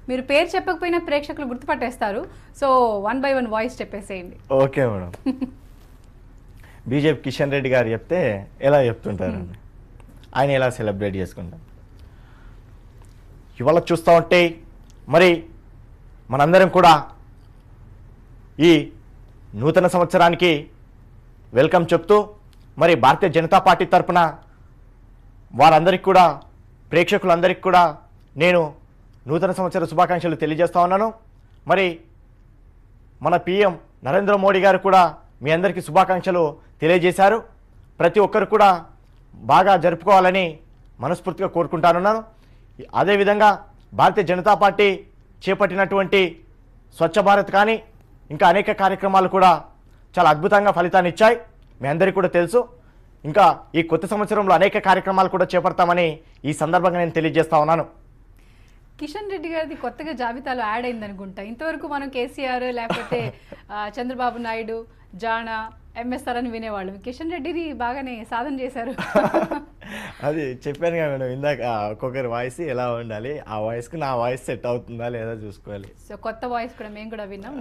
మీరు పేరు చెప్పకపోయినా ప్రేక్షకులు గుర్తుపట్టేస్తారు. సో 1 by 1 వాయిస్ చెప్పేసేయండి. Okay madam. BJP Kishan Reddy గారు చెప్తే ఎలా చెప్తుంటారండి, ఆయన ఎలా సెలబ్రేట్ చేసుకుంటాం. ఇవాళ చూస్తూ ఉంటే మరి మనందరం కూడా ఈ నూతన సంవత్సరానికి వెల్కమ్ చెప్తూ మరి భారతీయ జనతా పార్టీ తరఫున వారందరికీ కూడా, ప్రేక్షకులందరికీ కూడా నేను నూతన సంవత్సర శుభాకాంక్షలు తెలియజేస్తా ఉన్నాను. మరి మన పిఎం నరేంద్ర మోడీ గారు కూడా మీ అందరికీ శుభాకాంక్షలు తెలియజేశారు. ప్రతి ఒక్కరు కూడా బాగా జరుపుకోవాలని మనస్ఫూర్తిగా కోరుకుంటానున్నాను. అదేవిధంగా భారతీయ జనతా పార్టీ చేపట్టినటువంటి స్వచ్ఛ భారత్ కానీ ఇంకా అనేక కార్యక్రమాలు కూడా చాలా అద్భుతంగా ఫలితాన్ని ఇచ్చాయి, మీ అందరికీ కూడా తెలుసు. ఇంకా ఈ కొత్త సంవత్సరంలో అనేక కార్యక్రమాలు కూడా చేపడతామని ఈ సందర్భంగా నేను తెలియజేస్తా ఉన్నాను. కిషన్ రెడ్డి గారిది కొత్తగా జాబితాలో యాడ్ అయింది అనుకుంటా. ఇంతవరకు మనం కేసీఆర్ లేకపోతే చంద్రబాబు నాయుడు, జానా, ఎంఎస్ఆర్ అని వినేవాళ్ళం. కిషన్ రెడ్డిని బాగానే సాధన చేశారు. అది చెప్పాను కదా మేడం ఇందాక, ఒక్కొక్కరి వాయిస్ ఎలా ఉండాలి, ఆ వాయిస్కి నా వాయిస్ సెట్ అవుతుందా లేదా చూసుకోవాలి. సో కొత్త వాయిస్ కూడా మేము కూడా విన్నాం.